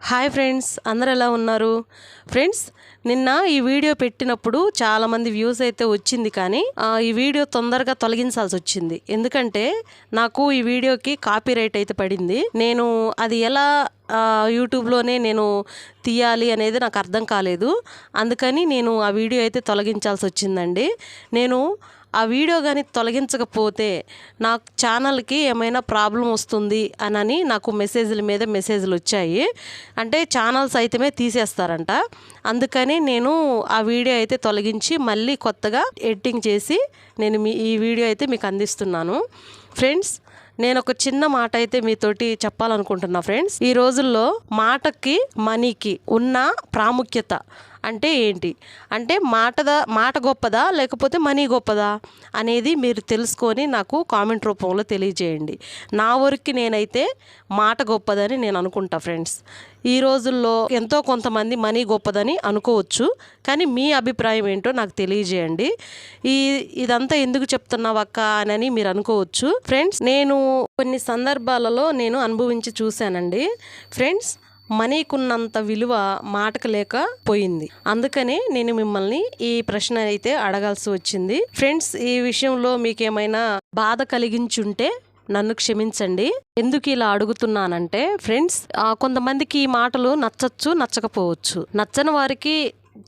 Hi friends, అందరు ఎలా ఉన్నారు? ఫ్రెండ్స్, నిన్న ఈ వీడియో పెట్టినప్పుడు చాలామంది వ్యూస్ అయితే వచ్చింది, కానీ ఈ వీడియో తొందరగా తొలగించాల్సి వచ్చింది. ఎందుకంటే నాకు ఈ వీడియోకి కాపీరైట్ అయితే పడింది. నేను అది ఎలా యూట్యూబ్లోనే నేను తీయాలి అనేది నాకు అర్థం కాలేదు. అందుకని నేను ఆ వీడియో అయితే తొలగించాల్సి వచ్చిందండి. నేను ఆ వీడియో కానీ తొలగించకపోతే నాకు ఛానల్కి ఏమైనా ప్రాబ్లం వస్తుంది అని నాకు మెసేజ్ల మీద మెసేజ్లు వచ్చాయి. అంటే ఛానల్స్ అయితే తీసేస్తారంట. అందుకని నేను ఆ వీడియో అయితే తొలగించి మళ్ళీ కొత్తగా ఎడిటింగ్ చేసి నేను ఈ వీడియో అయితే మీకు అందిస్తున్నాను. ఫ్రెండ్స్, నేను ఒక చిన్న మాట అయితే మీతోటి చెప్పాలనుకుంటున్నా. ఫ్రెండ్స్, ఈ రోజుల్లో మాటకి మనీకి ఉన్న ప్రాముఖ్యత అంటే ఏంటి అంటే మాట గొప్పదా లేకపోతే మనీ గొప్పదా అనేది మీరు తెలుసుకొని నాకు కామెంట్ రూపంలో తెలియజేయండి. నా వరకు నేనైతే మాట గొప్పదని నేను అనుకుంటా. ఫ్రెండ్స్, ఈ రోజుల్లో ఎంతో కొంతమంది మనీ గొప్పదని అనుకోవచ్చు, కానీ మీ అభిప్రాయం ఏంటో నాకు తెలియజేయండి. ఇదంతా ఎందుకు చెప్తున్నావక్క అని మీరు అనుకోవచ్చు. ఫ్రెండ్స్, నేను కొన్ని సందర్భాలలో నేను అనుభవించి చూశానండి. ఫ్రెండ్స్, మనీకున్నంత విలువ మాటకు లేకపోయింది. అందుకనే నేను మిమ్మల్ని ఈ ప్రశ్న అయితే అడగాల్సి వచ్చింది. ఫ్రెండ్స్, ఈ విషయంలో మీకేమైనా బాధ కలిగించుంటే నన్ను క్షమించండి. ఎందుకు ఇలా అడుగుతున్నానంటే ఫ్రెండ్స్, కొంతమందికి ఈ మాటలు నచ్చచ్చు, నచ్చకపోవచ్చు. నచ్చని వారికి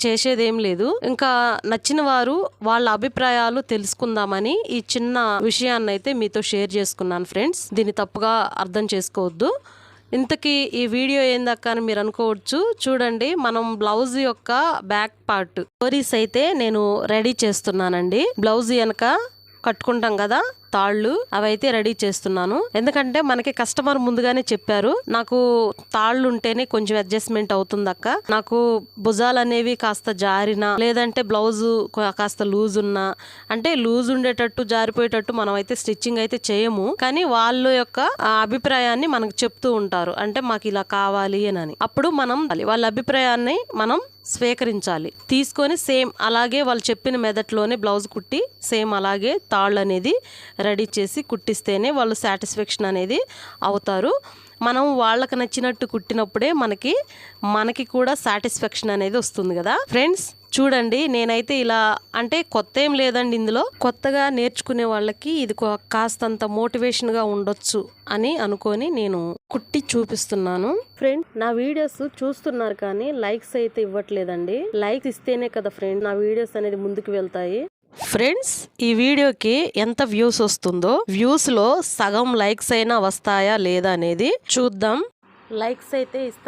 చేసేదేం లేదు. ఇంకా నచ్చిన వారు వాళ్ళ అభిప్రాయాలు తెలుసుకుందామని ఈ చిన్న విషయాన్ని అయితే మీతో షేర్ చేసుకున్నాను. ఫ్రెండ్స్, దీన్ని తప్పుగా అర్థం చేసుకోవద్దు. ఇంతకీ ఈ వీడియో ఏందక్క అని మీరు అనుకోవచ్చు. చూడండి, మనం బ్లౌజ్ యొక్క బ్యాక్ పార్ట్ స్టోరీస్ అయితే నేను రెడీ చేస్తున్నానండి. బ్లౌజ్ వెనక కట్టుకుంటాం కదా తాళ్ళు, అవైతే రెడీ చేస్తున్నాను. ఎందుకంటే మనకి కస్టమర్ ముందుగానే చెప్పారు, నాకు తాళ్ళు ఉంటేనే కొంచెం అడ్జస్ట్మెంట్ అవుతుంది అక్క, నాకు భుజాలు అనేవి కాస్త జారినా లేదంటే బ్లౌజ్ కాస్త లూజ్ ఉన్నా, అంటే లూజ్ ఉండేటట్టు జారిపోయేటట్టు మనం అయితే స్టిచ్చింగ్ అయితే చేయము, కానీ వాళ్ళ యొక్క అభిప్రాయాన్ని మనకు చెప్తూ ఉంటారు. అంటే మాకు ఇలా కావాలి అని. అప్పుడు మనం వాళ్ళ అభిప్రాయాన్ని మనం స్వీకరించాలి. తీసుకొని సేమ్ అలాగే వాళ్ళు చెప్పిన మెథడ్లోనే బ్లౌజ్ కుట్టి సేమ్ అలాగే తాళ్ళు అనేది రెడీ చేసి కుట్టిస్తేనే వాళ్ళు సాటిస్ఫాక్షన్ అనేది అవుతారు. మనం వాళ్ళకి నచ్చినట్టు కుట్టినప్పుడే మనకి కూడా సాటిస్ఫాక్షన్ అనేది వస్తుంది కదా. ఫ్రెండ్స్, చూడండి, నేనైతే ఇలా అంటే కొత్త ఏం లేదండి. ఇందులో కొత్తగా నేర్చుకునే వాళ్ళకి ఇది కాస్తంత మోటివేషన్గా ఉండొచ్చు అని అనుకొని నేను కుట్టి చూపిస్తున్నాను. ఫ్రెండ్స్, నా వీడియోస్ చూస్తున్నారు కానీ లైక్స్ అయితే ఇవ్వట్లేదండి. లైక్స్ ఇస్తేనే కదా ఫ్రెండ్ నా వీడియోస్ అనేది ముందుకు వెళ్తాయి. ఫ్రెండ్స్, ఈ వీడియోకి ఎంత వ్యూస్ వస్తుందో, వ్యూస్ లో సగం లైక్స్ అయినా వస్తాయా లేదా అనేది చూద్దాం. లైక్స్ అయితే ఇస్తారు.